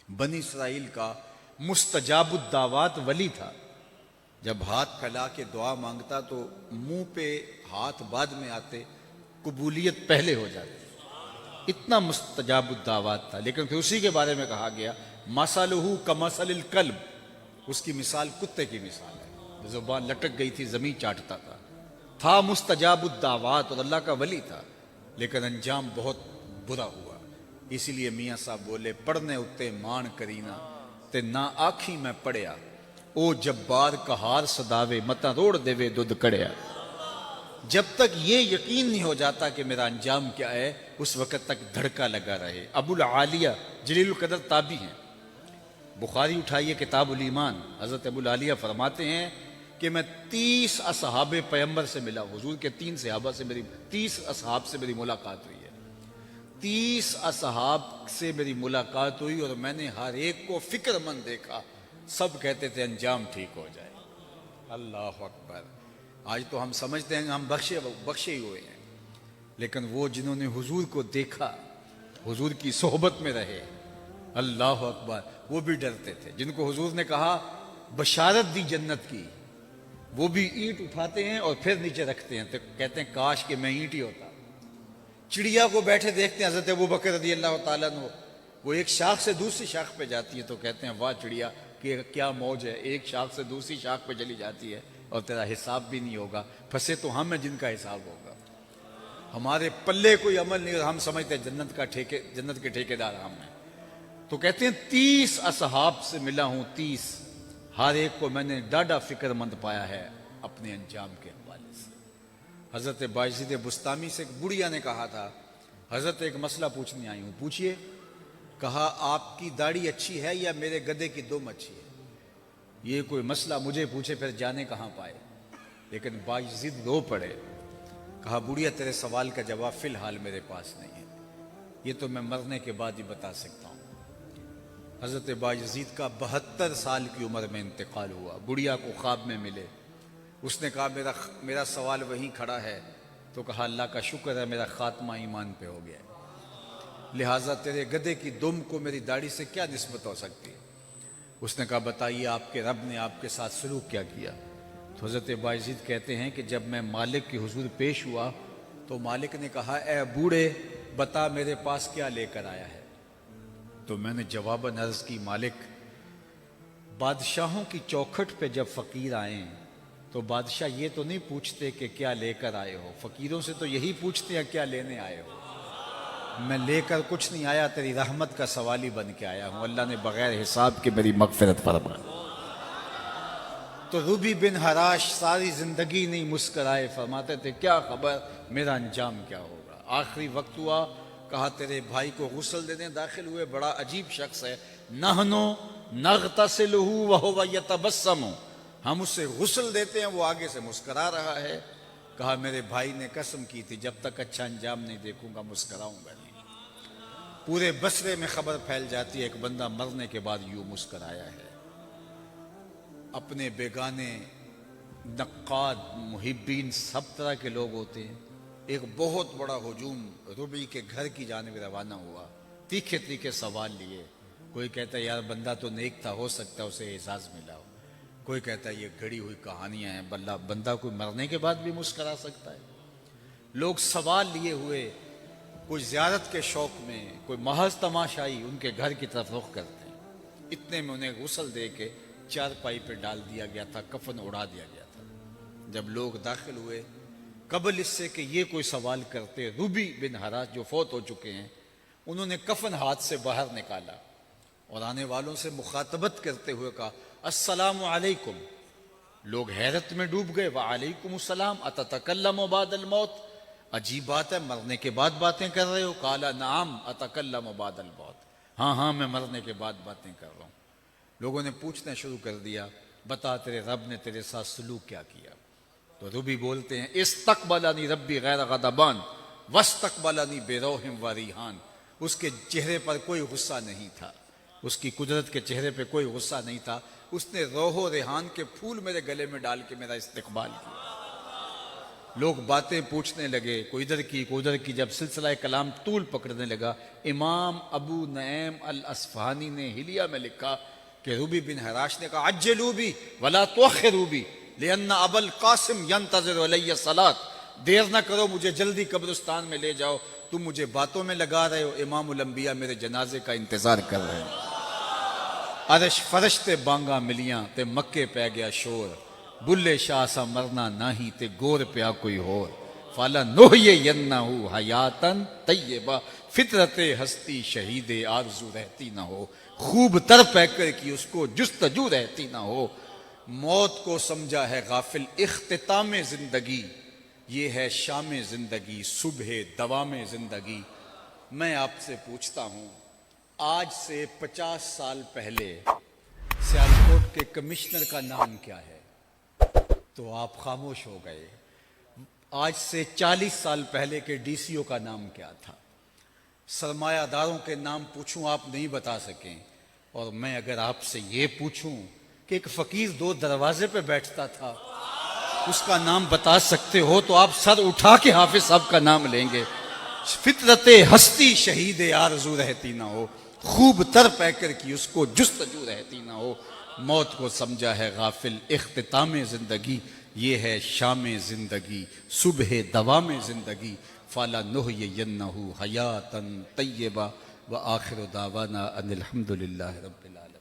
بنی اسرائیل کا مستجاب الدعوات ولی تھا. جب ہاتھ پھیلا کے دعا مانگتا تو منہ پہ ہاتھ بعد میں آتے، قبولیت پہلے ہو جاتی. اتنا مستجاب الدعوات تھا. لیکن پھر اسی کے بارے میں کہا گیا مثلہ کمثل الکلب، اس کی مثال کتے کی مثال ہے. زبان لٹک گئی تھی، زمین چاٹتا تھا مستجاب الدعوات اور اللہ کا ولی تھا، لیکن انجام بہت برا ہوا. اسی لیے میاں صاحب بولے پڑھنے اتے مان کرینا تے نہ آکھی میں پڑھیا، او جبار کہار صداوے متا روڑ دیوے دودھ کڑیا. جب تک یہ یقین نہیں ہو جاتا کہ میرا انجام کیا ہے، اس وقت تک دھڑکا لگا رہے. ابو العالیہ جلیل القدر تابعی ہیں، بخاری اٹھائیے کتاب الایمان. حضرت ابو العالیہ فرماتے ہیں کہ میں 30 اصحاب پیغمبر سے ملا، حضور کے 30 اصحاب سے میری ملاقات ہوئی ہے. 30 اصحاب سے میری ملاقات ہوئی اور میں نے ہر ایک کو فکر مند دیکھا. سب کہتے تھے انجام ٹھیک ہو جائے. اللہ اکبر. آج تو ہم سمجھتے ہیں کہ ہم بخشے ہی ہوئے ہیں، لیکن وہ جنہوں نے حضور کو دیکھا، حضور کی صحبت میں رہے، اللہ اکبر، وہ بھی ڈرتے تھے. جن کو حضور نے کہا بشارت دی جنت کی، وہ بھی اینٹ اٹھاتے ہیں اور پھر نیچے رکھتے ہیں تو کہتے ہیں کاش کہ میں اینٹ ہی ہوتا. چڑیا کو بیٹھے دیکھتے ہیں حضرت ابوبکر رضی اللہ تعالیٰ عنہ، وہ ایک شاخ سے دوسری شاخ پہ جاتی ہے تو کہتے ہیں واہ چڑیا کہ کیا موج ہے، ایک شاخ سے دوسری شاخ پہ چلی جاتی ہے اور تیرا حساب بھی نہیں ہوگا. پھنسے تو ہم ہیں جن کا حساب ہوگا. ہمارے پلے کوئی عمل نہیں اور ہم سمجھتے ہیں جنت کے ٹھیکیدار ہم ہیں. تو کہتے ہیں 30 اصحاب سے ملا ہوں، 30 ہر ایک کو میں نے ڈاڈا فکر مند پایا ہے اپنے انجام کے حوالے سے. حضرت بایزید بستامی سے ایک بڑھیا نے کہا تھا حضرت ایک مسئلہ پوچھنے آئی ہوں. پوچھئے. کہا آپ کی داڑھی اچھی ہے یا میرے گدھے کی دم اچھی ہے؟ یہ کوئی مسئلہ مجھے پوچھے پھر جانے کہاں پائے. لیکن بایزید رو پڑے. کہا بڑھیا تیرے سوال کا جواب فی الحال میرے پاس نہیں ہے، یہ تو میں مرنے کے بعد ہی بتا سکتا ہوں. حضرت بایزید کا 72 سال کی عمر میں انتقال ہوا. بڑھیا کو خواب میں ملے. اس نے کہا میرا سوال وہیں کھڑا ہے. تو کہا اللہ کا شکر ہے میرا خاتمہ ایمان پہ ہو گیا ہے، لہٰذا تیرے گدھے کی دم کو میری داڑھی سے کیا نسبت ہو سکتی ہے؟ اس نے کہا بتائیے آپ کے رب نے آپ کے ساتھ سلوک کیا کیا؟ تو حضرت بایزید کہتے ہیں کہ جب میں مالک کی حضور پیش ہوا تو مالک نے کہا اے بوڑھے بتا میرے پاس کیا لے کر آیا ہے. تو میں نے جواباً عرض کی مالک، بادشاہوں کی چوکھٹ پہ جب فقیر آئیں تو بادشاہ یہ تو نہیں پوچھتے کہ کیا لے کر آئے ہو، فقیروں سے تو یہی پوچھتے ہیں کیا لینے آئے ہو. میں لے کر کچھ نہیں آیا، تیری رحمت کا سوالی بن کے آیا ہوں، اللہ نے بغیر حساب کے میری مغفرت فرما. تو روبی بن حراش ساری زندگی نہیں مسکرائے، فرماتے تھے کیا خبر میرا انجام کیا ہوگا. آخری وقت ہوا، کہا تیرے بھائی کو غسل دینے داخل ہوئے، بڑا عجیب شخص ہے. نحنو نغتسلہ وہو یتبسم، ہم اس سے غسل دیتے ہیں وہ آگے سے مسکرا رہا ہے. کہا میرے بھائی نے قسم کی تھی جب تک اچھا انجام نہیں دیکھوں گا مسکراؤں گا نہیں. پورے بصرے میں خبر پھیل جاتی ہے ایک بندہ مرنے کے بعد یوں مسکرایا ہے. اپنے بیگانے، نقاد، محبین سب طرح کے لوگ ہوتے ہیں. ایک بہت بڑا ہجوم ربعی کے گھر کی جانب روانہ ہوا. تیکھے تیکھے سوال لیے. کوئی کہتا ہے یار بندہ تو نیک تھا، ہو سکتا ہے اسے اعزاز ملا ہو. کوئی کہتا ہے یہ گھڑی ہوئی کہانیاں ہیں، بندہ کوئی مرنے کے بعد بھی مسکرا سکتا ہے. لوگ سوال لیے ہوئے، کوئی زیارت کے شوق میں، کوئی محض تماشائی ان کے گھر کی طرف رخ کرتے ہیں. اتنے میں انہیں غسل دے کے چارپائی پہ ڈال دیا گیا تھا، کفن اڑا دیا گیا تھا. جب لوگ داخل ہوئے، قبل اس سے کہ یہ کوئی سوال کرتے، روبی بن حراش جو فوت ہو چکے ہیں انہوں نے کفن ہاتھ سے باہر نکالا اور آنے والوں سے مخاطبت کرتے ہوئے کہا السلام علیکم. لوگ حیرت میں ڈوب گئے. وعلیکم السلام اتتکلم بعد الموت، عجیب بات ہے مرنے کے بعد باتیں کر رہے ہو. قال نعم اتکلم بعد الموت، ہاں میں مرنے کے بعد باتیں کر رہا ہوں. لوگوں نے پوچھنا شروع کر دیا بتا تیرے رب نے تیرے ساتھ سلوک کیا کیا؟ تو ربی بولتے ہیں استقبلنی ربی غیر غضبان واستقبلنی بروح و ریحان. اس کے چہرے پر کوئی غصہ نہیں تھا، اس کی قدرت کے چہرے پہ کوئی غصہ نہیں تھا. اس نے روح و ریحان کے پھول میرے گلے میں ڈال کے میرا استقبال کیا. لوگ باتیں پوچھنے لگے، کوئی ادھر کی کوئی ادھر کی. جب سلسلہ کلام طول پکڑنے لگا، امام ابو نعیم الاصفہانی نے حلیہ میں لکھا کہ روبی بن حراش نے کہا عجلوا بی ولا تؤخروا بی لأن ابا القاسم ينتظر علی الصلاۃ. دیر نہ کرو، مجھے جلدی قبرستان میں لے جاؤ، تم مجھے باتوں میں لگا رہے ہو، امام الانبیاء میرے جنازے کا انتظار کر رہے ہیں. عرش فرش تے بانگا ملیاں تے مکے پہ گیا شور، بلے شاہ سا مرنا ناہی تے گور پیا کوئی ہور. فالا نحیینہ حیاتن طیبہ، فطرت ہستی شہید آرزو رہتی نہ ہو. خوب تر پیکر کی اس کو جستجو رہتی نہ ہو. موت کو سمجھا ہے غافل اختتام زندگی، یہ ہے شام زندگی صبح دوام زندگی. میں آپ سے پوچھتا ہوں، آج سے 50 سال پہلے سیالکوٹ کے کمشنر کا نام کیا ہے؟ تو آپ خاموش ہو گئے. آج سے 40 سال پہلے کے ڈی سی او کا نام کیا تھا؟ سرمایہ داروں کے نام پوچھوں آپ نہیں بتا سکیں. اور میں اگر آپ سے یہ پوچھوں کہ ایک فقیر 2 دروازے پہ بیٹھتا تھا، اس کا نام بتا سکتے ہو تو آپ سر اٹھا کے حافظ صاحب کا نام لیں گے. فطرت ہستی شہید آرزو رہتی نہ ہو، خوب تر پیکر کی اس کو جستجو رہتی نہ ہو. موت کو سمجھا ہے غافل اختتام زندگی، یہ ہے شام زندگی صبح دوام زندگی. فالا نحیینہ حیاتن طیبہ وآخر دعوانا ان الحمد للہ رب العالمین.